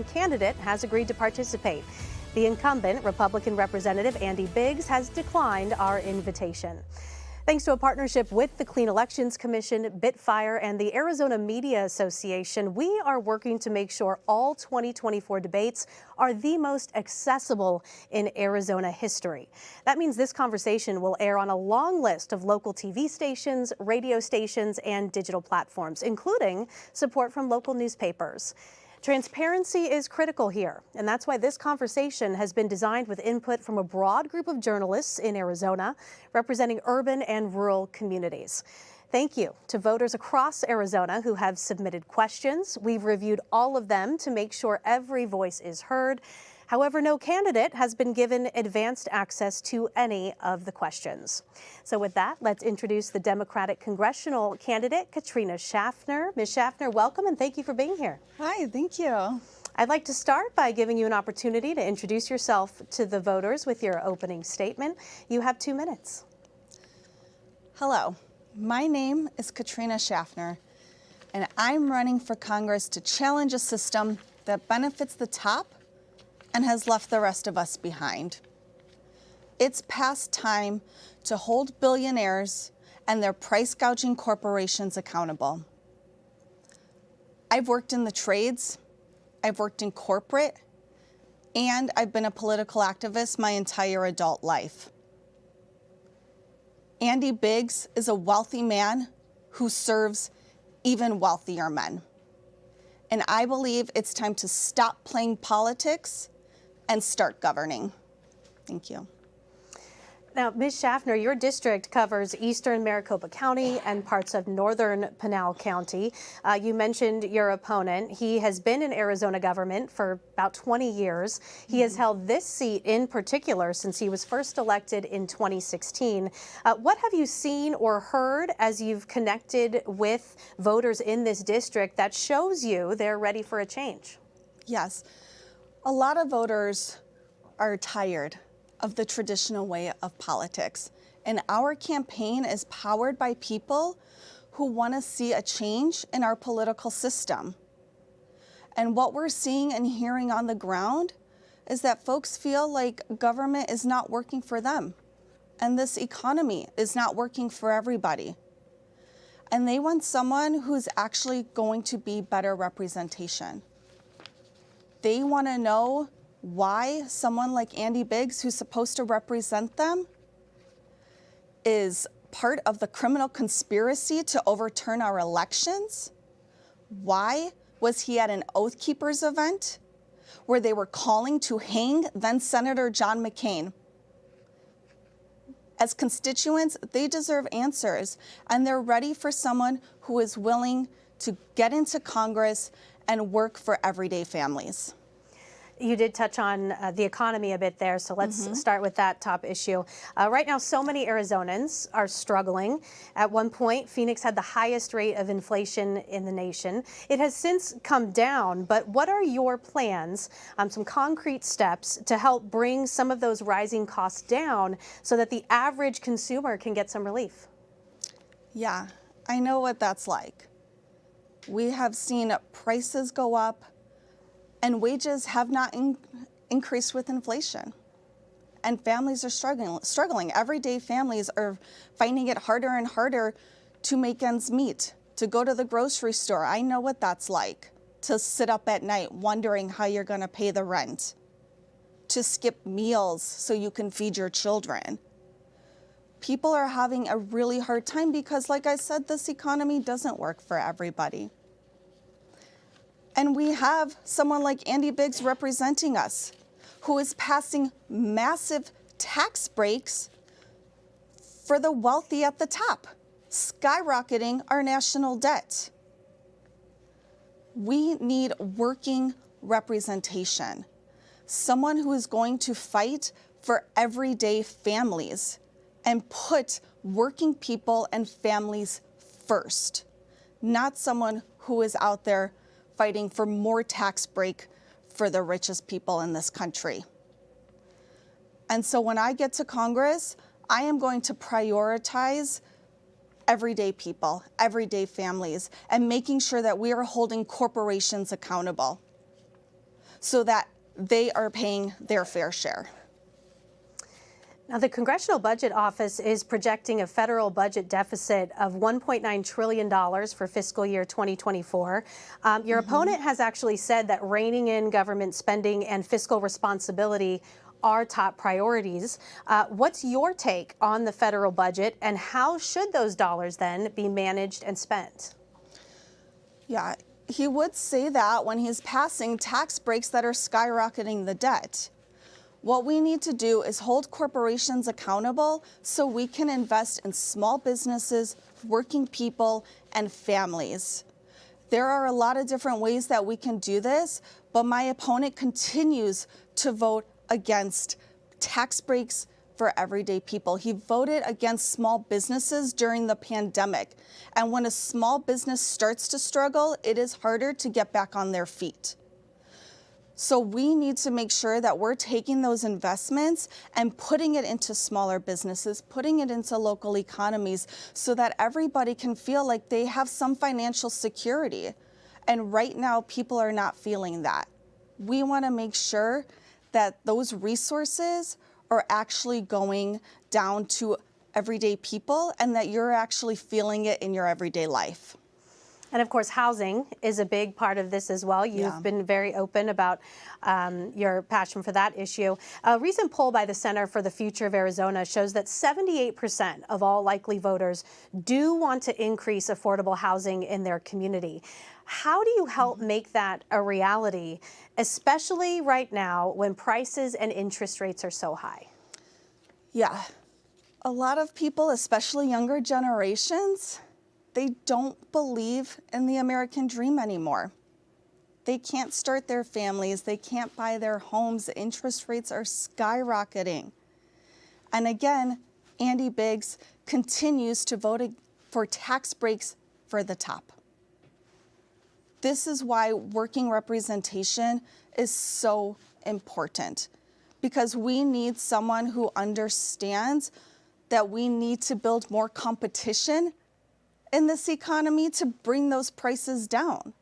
one candidate has agreed to participate. The incumbent, Republican Representative Andy Biggs, has declined our invitation. Thanks to a partnership with the Clean Elections Commission, Bitfire, and the Arizona Media Association, we are working to make sure all 2024 debates are the most accessible in Arizona history. That means this conversation will air on a long list of local TV stations, radio stations, and digital platforms, including support from local newspapers. Transparency is critical here, and that's why this conversation has been designed with input from a broad group of journalists in Arizona representing urban and rural communities. Thank you to voters across Arizona who have submitted questions. We've reviewed all of them to make sure every voice is heard. However, no candidate has been given advanced access to any of the questions. So with that, let's introduce the Democratic congressional candidate, Katrina Schaffner. Ms. Schaffner, welcome and thank you for being here. Hi, thank you. I'd like to start by giving you an opportunity to introduce yourself to the voters with your opening statement. You have 2 minutes. Hello, my name is Katrina Schaffner, and I'm running for Congress to challenge a system that benefits the top and has left the rest of us behind. It's past time to hold billionaires and their price-gouging corporations accountable. I've worked in the trades, I've worked in corporate, and I've been a political activist my entire adult life. Andy Biggs is a wealthy man who serves even wealthier men. And I believe it's time to stop playing politics and start governing. Thank you. Now, Ms. Schaffner, your district covers eastern Maricopa County and parts of northern Pinal County. You mentioned your opponent. He has been in Arizona government for about 20 years. He has held this seat in particular since he was first elected in 2016. What have you seen or heard as you've connected with voters in this district that shows you they're ready for a change? Yes, a lot of voters are tired of the traditional way of politics. And our campaign is powered by people who want to see a change in our political system. And what we're seeing and hearing on the ground is that folks feel like government is not working for them. And this economy is not working for everybody. And they want someone who's actually going to be better representation. They want to know why someone like Andy Biggs, who's supposed to represent them, is part of the criminal conspiracy to overturn our elections. Why was he at an Oath Keepers event where they were calling to hang then Senator John McCain? As constituents, they deserve answers, and they're ready for someone who is willing to get into Congress and work for everyday families. You did touch on the economy a bit there, so let's start with that top issue. Right now, so many Arizonans are struggling. At one point, Phoenix had the highest rate of inflation in the nation. It has since come down, but what are your plans, some concrete steps to help bring some of those rising costs down so that the average consumer can get some relief? Yeah, I know what that's like. We have seen prices go up, and wages have not increased with inflation. And families are struggling. Everyday families are finding it harder and harder to make ends meet, to go to the grocery store. I know what that's like, to sit up at night wondering how you're gonna pay the rent, to skip meals so you can feed your children. People are having a really hard time because, like I said, this economy doesn't work for everybody. And we have someone like Andy Biggs representing us, who is passing massive tax breaks for the wealthy at the top, skyrocketing our national debt. We need working representation, someone who is going to fight for everyday families and put working people and families first, not someone who is out there fighting for more tax break for the richest people in this country. And so when I get to Congress, I am going to prioritize everyday people, everyday families, and making sure that we are holding corporations accountable. so that they are paying their fair share. Now, the Congressional Budget Office is projecting a federal budget deficit of $1.9 trillion for fiscal year 2024. Your opponent has actually said that reining in government spending and fiscal responsibility are top priorities. What's your take on the federal budget, and how should those dollars then be managed and spent? Yeah, he would say that when he's passing tax breaks that are skyrocketing the debt. What we need to do is hold corporations accountable so we can invest in small businesses, working people, and families. There are a lot of different ways that we can do this, but my opponent continues to vote against tax breaks for everyday people. He voted against small businesses during the pandemic. And when a small business starts to struggle, it is harder to get back on their feet. So we need to make sure that we're taking those investments and putting it into smaller businesses, putting it into local economies so that everybody can feel like they have some financial security. And right now, people are not feeling that. We want to make sure that those resources are actually going down to everyday people and that you're actually feeling it in your everyday life. And of course, housing is a big part of this as well. You've been very open about your passion for that issue. A recent poll by the Center for the Future of Arizona shows that 78% of all likely voters do want to increase affordable housing in their community. How do you help make that a reality, especially right now when prices and interest rates are so high? Yeah, a lot of people, especially younger generations, they don't believe in the American dream anymore. They can't start their families. They can't buy their homes. The interest rates are skyrocketing. And again, Andy Biggs continues to vote for tax breaks for the top. This is why working representation is so important, because we need someone who understands that we need to build more competition in this economy to bring those prices down.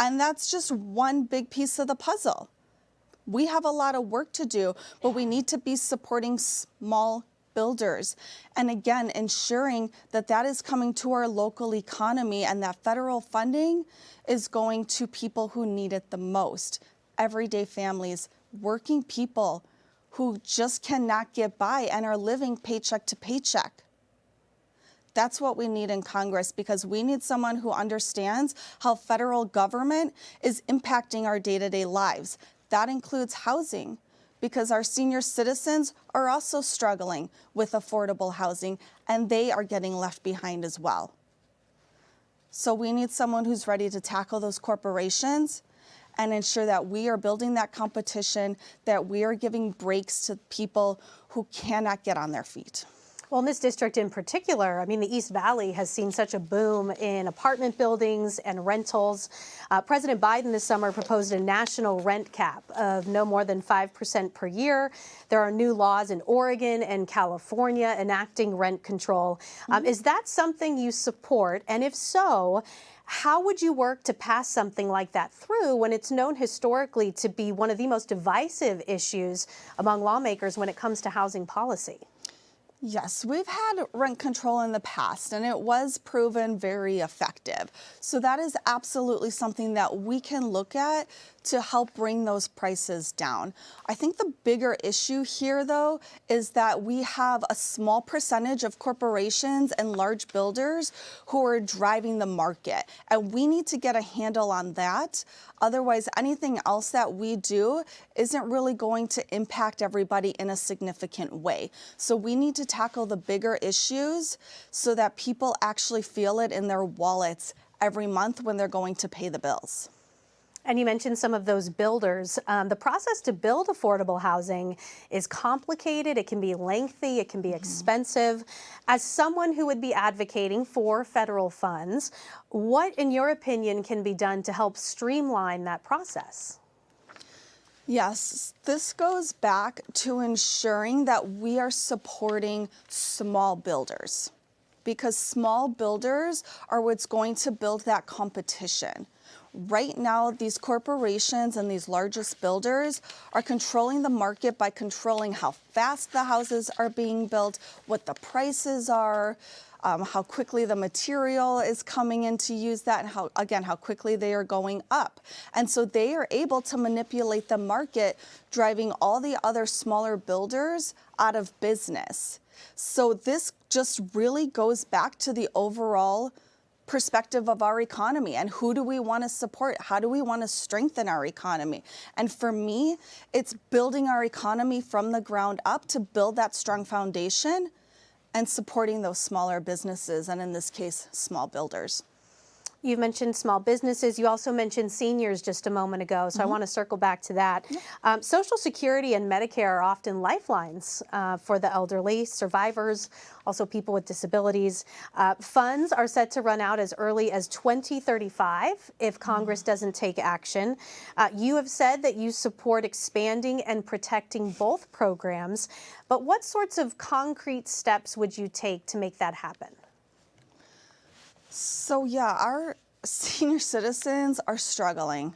And that's just one big piece of the puzzle. We have a lot of work to do, but we need to be supporting small builders. And again, ensuring that that is coming to our local economy and that federal funding is going to people who need it the most. Everyday families, working people who just cannot get by and are living paycheck to paycheck. That's what we need in Congress, because we need someone who understands how federal government is impacting our day-to-day lives. That includes housing, because our senior citizens are also struggling with affordable housing, and they are getting left behind as well. So we need someone who's ready to tackle those corporations and ensure that we are building that competition, that we are giving breaks to people who cannot get on their feet. Well, in this district in particular, I mean, the East Valley has seen such a boom in apartment buildings and rentals. President Biden this summer proposed a national rent cap of no more than 5% per year. There are new laws in Oregon and California enacting rent control. Is that something you support? And if so, how would you work to pass something like that through when it's known historically to be one of the most divisive issues among lawmakers when it comes to housing policy? Yes, we've had rent control in the past, and it was proven very effective. So that is absolutely something that we can look at to help bring those prices down. I think the bigger issue here, though, is that we have a small percentage of corporations and large builders who are driving the market, and we need to get a handle on that. Otherwise, anything else that we do isn't really going to impact everybody in a significant way. So we need to tackle the bigger issues so that people actually feel it in their wallets every month when they're going to pay the bills. And you mentioned some of those builders. The process to build affordable housing is complicated. It can be lengthy. It can be expensive. As someone who would be advocating for federal funds, what, in your opinion, can be done to help streamline that process? Yes, this goes back to ensuring that we are supporting small builders, because small builders are what's going to build that competition. Right now, these corporations and these largest builders are controlling the market by controlling how fast the houses are being built, what the prices are, how quickly the material is coming in to use that, and how quickly they are going up. And so they are able to manipulate the market, driving all the other smaller builders out of business. So this just really goes back to the overall perspective of our economy and who do we want to support? How do we want to strengthen our economy? And for me, it's building our economy from the ground up to build that strong foundation and supporting those smaller businesses, and in this case, small builders. You've mentioned small businesses. You also mentioned seniors just a moment ago, so I want to circle back to that. Yeah. Social Security and Medicare are often lifelines for the elderly, survivors, also people with disabilities. Funds are set to run out as early as 2035 if Congress doesn't take action. You have said that you support expanding and protecting both programs, but what sorts of concrete steps would you take to make that happen? So yeah, our senior citizens are struggling.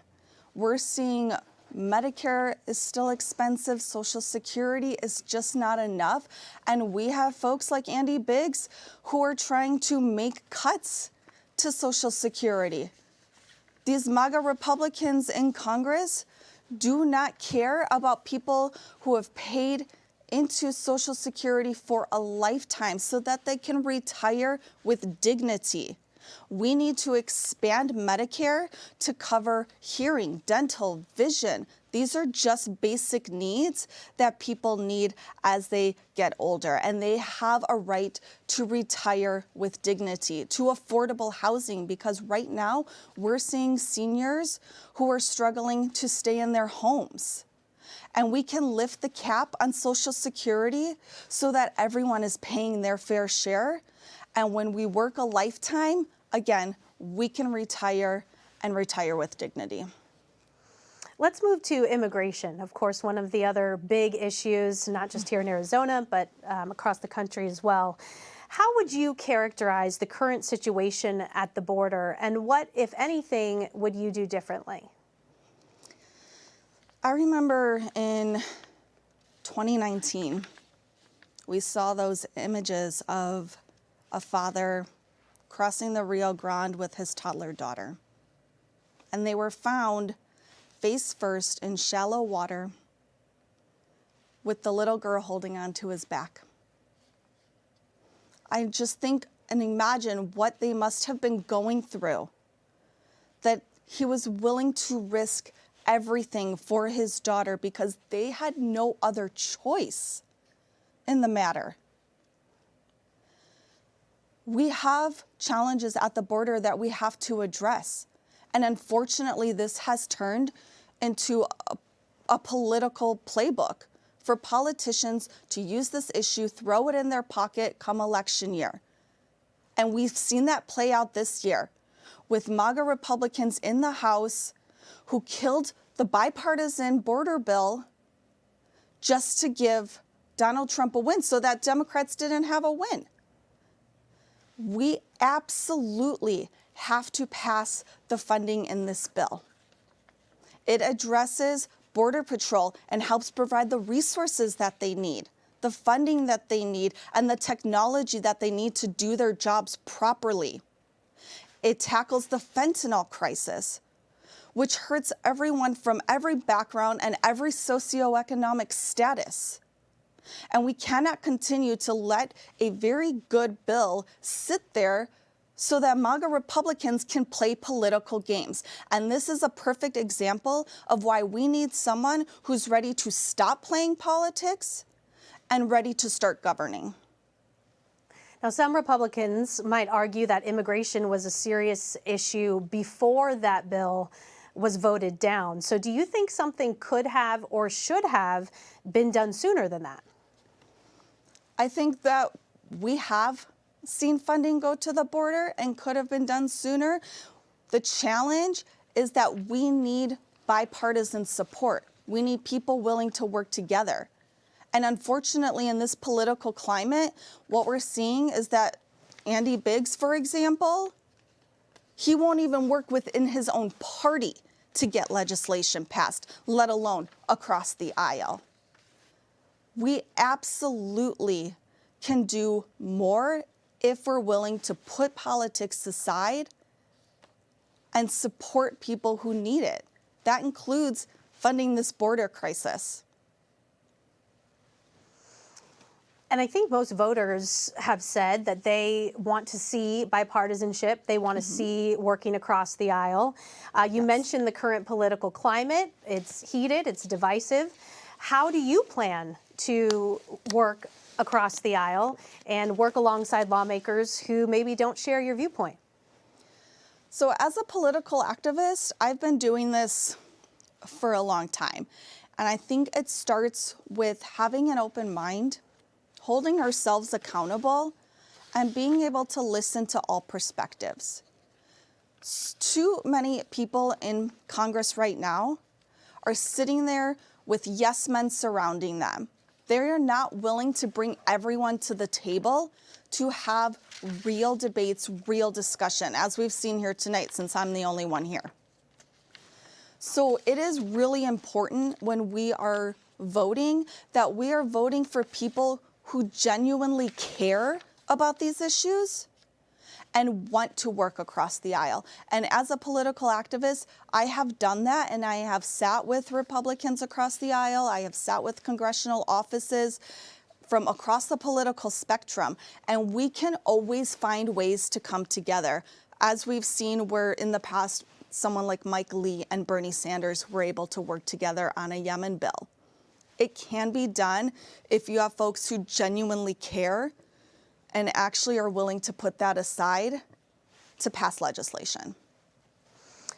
We're seeing Medicare is still expensive, Social Security is just not enough, and we have folks like Andy Biggs who are trying to make cuts to Social Security. These MAGA Republicans in Congress do not care about people who have paid into Social Security for a lifetime so that they can retire with dignity. We need to expand Medicare to cover hearing, dental, vision. These are just basic needs that people need as they get older, and they have a right to retire with dignity, to affordable housing, because right now we're seeing seniors who are struggling to stay in their homes. And we can lift the cap on Social Security so that everyone is paying their fair share. And when we work a lifetime, again, we can retire and retire with dignity. Let's move to immigration. Of course, one of the other big issues, not just here in Arizona, but across the country as well. How would you characterize the current situation at the border, and what, if anything, would you do differently? I remember in 2019, we saw those images of a father crossing the Rio Grande with his toddler daughter. And they were found face first in shallow water with the little girl holding on to his back. I just think and imagine what they must have been going through, that he was willing to risk everything for his daughter because they had no other choice in the matter. We have challenges at the border that we have to address. And unfortunately, this has turned into a political playbook for politicians to use this issue, throw it in their pocket come election year. And we've seen that play out this year with MAGA Republicans in the House who killed the bipartisan border bill just to give Donald Trump a win so that Democrats didn't have a win. We absolutely have to pass the funding in this bill. It addresses Border Patrol and helps provide the resources that they need, the funding that they need, and the technology that they need to do their jobs properly. It tackles the fentanyl crisis, which hurts everyone from every background and every socioeconomic status. And we cannot continue to let a very good bill sit there so that MAGA Republicans can play political games. And this is a perfect example of why we need someone who's ready to stop playing politics and ready to start governing. Now, some Republicans might argue that immigration was a serious issue before that bill was voted down. So do you think something could have or should have been done sooner than that? I think that we have seen funding go to the border and could have been done sooner. The challenge is that we need bipartisan support. We need people willing to work together. And unfortunately, in this political climate, what we're seeing is that Andy Biggs, for example, He won't even work within his own party to get legislation passed, let alone across the aisle. We absolutely can do more if we're willing to put politics aside and support people who need it. That includes funding this border crisis. And I think most voters have said that they want to see bipartisanship. They want to see working across the aisle. You mentioned the current political climate. It's heated, it's divisive. How do you plan to work across the aisle and work alongside lawmakers who maybe don't share your viewpoint? So as a political activist, I've been doing this for a long time. And I think it starts with having an open mind, holding ourselves accountable, and being able to listen to all perspectives. Too many people in Congress right now are sitting there with yes men surrounding them. They're not willing to bring everyone to the table to have real debates, real discussion, as we've seen here tonight, since I'm the only one here. So it is really important when we are voting that we are voting for people who genuinely care about these issues and want to work across the aisle. And as a political activist, I have done that, and I have sat with Republicans across the aisle. I have sat with congressional offices from across the political spectrum, and we can always find ways to come together. As we've seen where in the past, someone like Mike Lee and Bernie Sanders were able to work together on a Yemen bill. It can be done if you have folks who genuinely care and actually are willing to put that aside to pass legislation.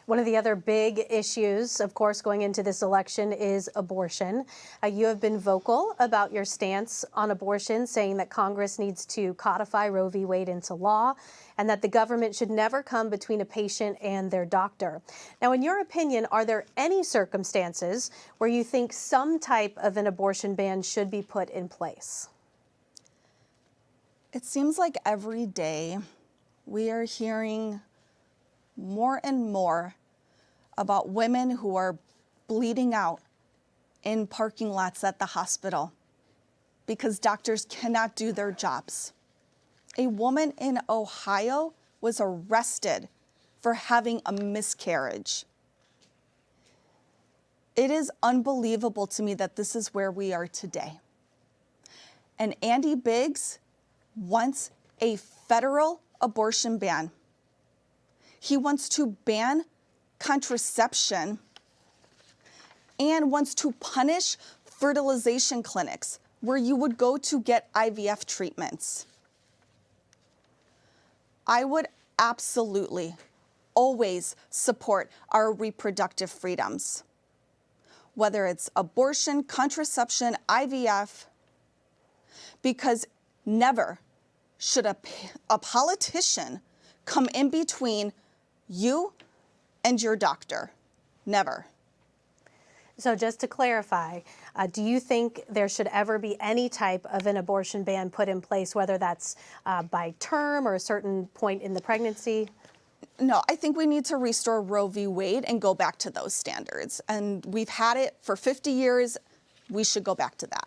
One of the other big issues, of course, going into this election is abortion. You have been vocal about your stance on abortion, saying that Congress needs to codify Roe v. Wade into law and that the government should never come between a patient and their doctor. Now, in your opinion, are there any circumstances where you think some type of an abortion ban should be put in place? It seems like every day we are hearing more and more about women who are bleeding out in parking lots at the hospital because doctors cannot do their jobs. A woman in Ohio was arrested for having a miscarriage. It is unbelievable to me that this is where we are today. And Andy Biggs wants a federal abortion ban. He wants to ban contraception and wants to punish fertilization clinics where you would go to get IVF treatments. I would absolutely always support our reproductive freedoms, whether it's abortion, contraception, IVF, because never should a politician come in between you and your doctor. Never. So just to clarify, do you think there should ever be any type of an abortion ban put in place, whether that's by term or a certain point in the pregnancy? No, I think we need to restore Roe v. Wade and go back to those standards. And we've had it for 50 years. We should go back to that.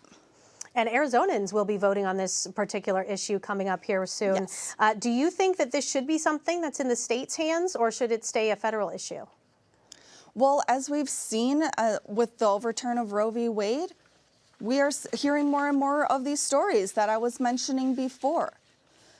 And Arizonans will be voting on this particular issue coming up here soon. Yes. Do you think that this should be something that's in the state's hands, or should it stay a federal issue? Well, as we've seen with the overturn of Roe v. Wade, we are hearing more and more of these stories that I was mentioning before.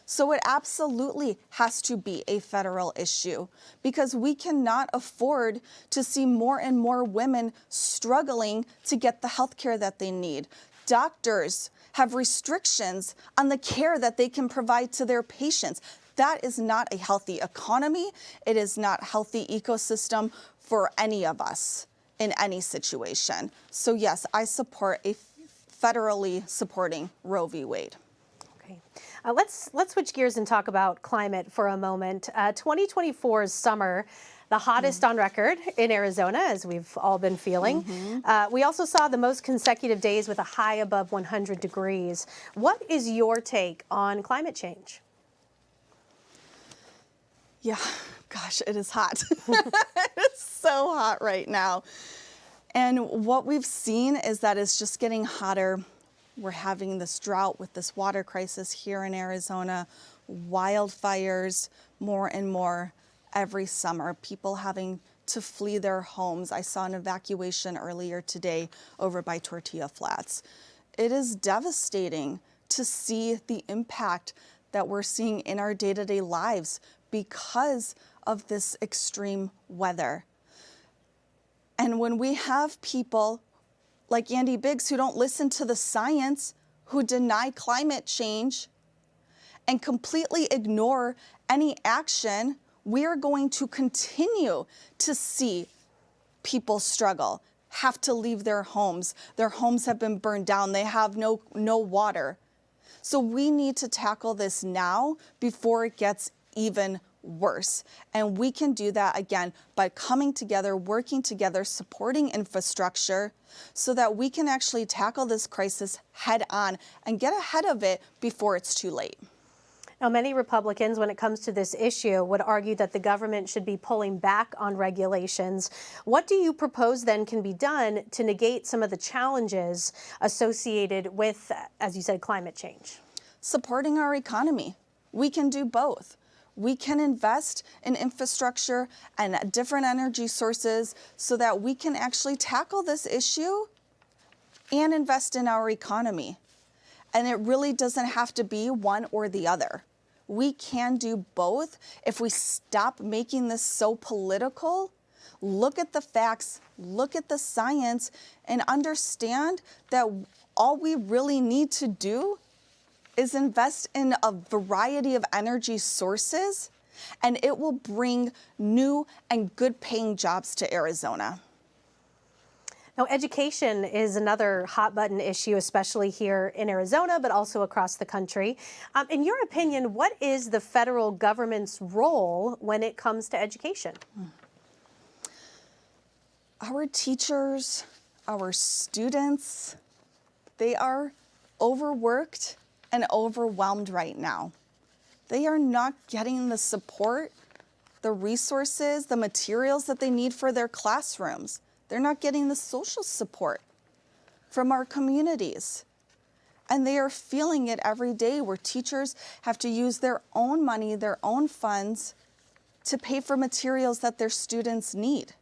So it absolutely has to be a federal issue because we cannot afford to see more and more women struggling to get the health care that they need. Doctors have restrictions on the care that they can provide to their patients. That is not a healthy economy. It is not a healthy ecosystem for any of us in any situation. So yes, I support a federally supporting Roe v. Wade. Okay. Let's switch gears and talk about climate for a moment. 2024's summer, the hottest on record in Arizona, as we've all been feeling. We also saw the most consecutive days with a high above 100 degrees. What is your take on climate change? Yeah, gosh, it is hot. It's so hot right now. And what we've seen is that it's just getting hotter. We're having this drought with this water crisis here in Arizona, wildfires more and more every summer, people having to flee their homes. I saw an evacuation earlier today over by Tortilla Flats. It is devastating to see the impact that we're seeing in our day-to-day lives because of this extreme weather. And when we have people like Andy Biggs who don't listen to the science, who deny climate change, and completely ignore any action, we are going to continue to see people struggle, have to leave their homes. Their homes have been burned down. They have no water. So we need to tackle this now before it gets even worse. And we can do that, again, by coming together, working together, supporting infrastructure so that we can actually tackle this crisis head on and get ahead of it before it's too late. Now, many Republicans, when it comes to this issue, would argue that the government should be pulling back on regulations. What do you propose then can be done to negate some of the challenges associated with, as you said, climate change? Supporting our economy. We can do both. We can invest in infrastructure and different energy sources so that we can actually tackle this issue and invest in our economy. And it really doesn't have to be one or the other. We can do both if we stop making this so political, look at the facts, look at the science, and understand that all we really need to do is invest in a variety of energy sources, and it will bring new and good paying jobs to Arizona. Now, education is another hot button issue, especially here in Arizona, but also across the country. In your opinion, what is the federal government's role when it comes to education? Our teachers, our students, they are overworked and overwhelmed right now. They are not getting the support, the resources, the materials that they need for their classrooms. They're not getting the social support from our communities. And they are feeling it every day where teachers have to use their own money, their own funds to pay for materials that their students need.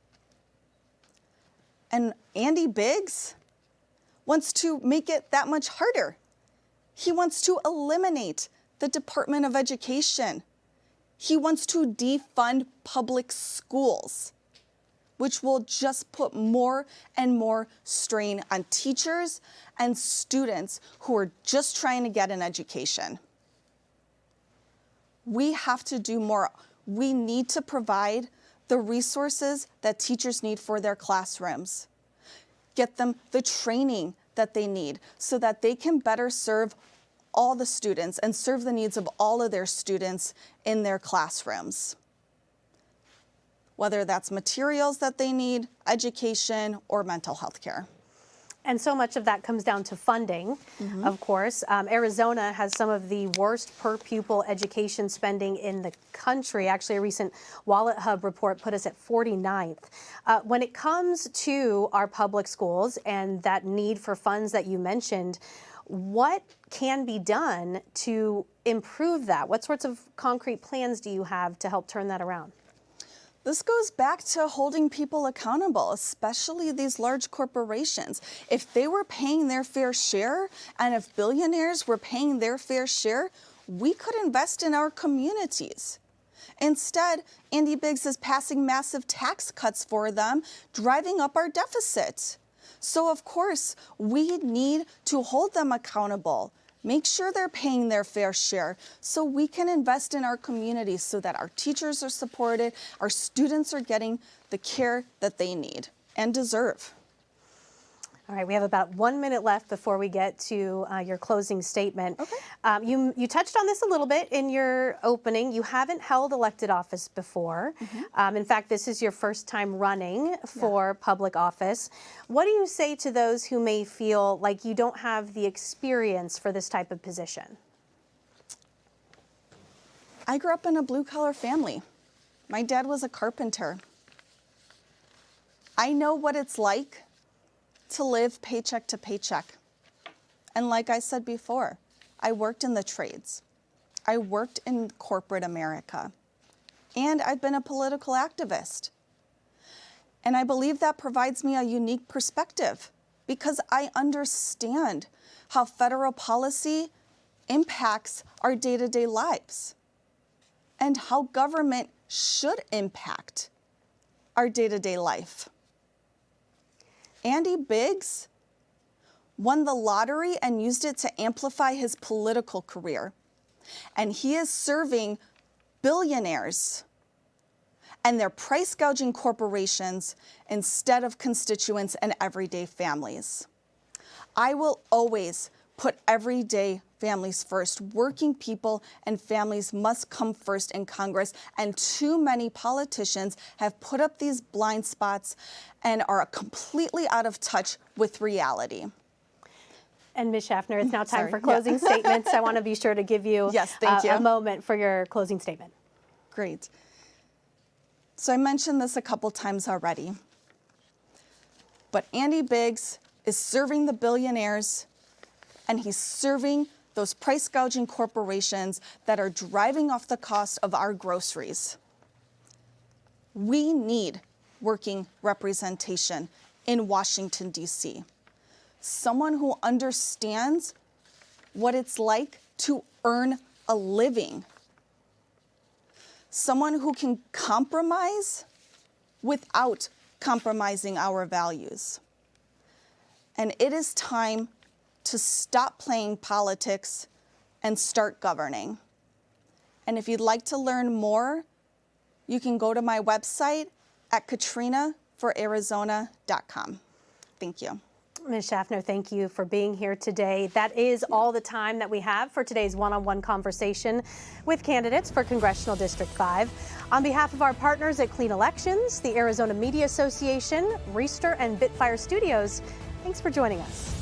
And Andy Biggs wants to make it that much harder. He wants to eliminate the Department of Education. He wants to defund public schools, which will just put more and more strain on teachers and students who are just trying to get an education. We have to do more. We need to provide the resources that teachers need for their classrooms. Get them the training that they need so that they can better serve all the students and serve the needs of all of their students in their classrooms. Whether that's materials that they need, education, or mental health care. And so much of that comes down to funding, of course. Arizona has some of the worst per pupil education spending in the country. Actually, a recent Wallet Hub report put us at 49th. When it comes to our public schools and that need for funds that you mentioned, what can be done to improve that? What sorts of concrete plans do you have to help turn that around? This goes back to holding people accountable, especially these large corporations. If they were paying their fair share, and if billionaires were paying their fair share, we could invest in our communities. Instead, Andy Biggs is passing massive tax cuts for them, driving up our deficit. So of course, we need to hold them accountable. Make sure they're paying their fair share so we can invest in our communities so that our teachers are supported, our students are getting the care that they need and deserve. All right, we have about 1 minute left before we get to your closing statement. Okay. You touched on this a little bit in your opening. You haven't held elected office before. In fact, this is your first time running for public office. What do you say to those who may feel like you don't have the experience for this type of position? I grew up in a blue-collar family. My dad was a carpenter. I know what it's like to live paycheck to paycheck. And like I said before, I worked in the trades. I worked in corporate America. And I've been a political activist. And I believe that provides me a unique perspective because I understand how federal policy impacts our day-to-day lives and how government should impact our day-to-day life. Andy Biggs won the lottery and used it to amplify his political career. And he is serving billionaires and their price gouging corporations instead of constituents and everyday families. I will always put everyday families first. Working people and families must come first in Congress, and too many politicians have put up these blind spots and are completely out of touch with reality. And Ms. Schaffner, it's now time for closing statements. I want to be sure to give you, a moment for your closing statement. Great. So I mentioned this a couple times already, but Andy Biggs is serving the billionaires, and he's serving those price gouging corporations that are driving off the cost of our groceries. We need working representation in Washington, D.C. Someone who understands what it's like to earn a living. Someone who can compromise without compromising our values. And it is time to stop playing politics and start governing. And if you'd like to learn more, you can go to my website at katrinaforarizona.com. Thank you. Ms. Schaffner, thank you for being here today. That is all the time that we have for today's one-on-one conversation with candidates for Congressional District 5. On behalf of our partners at Clean Elections, the Arizona Media Association, Reister and Bitfire Studios, thanks for joining us.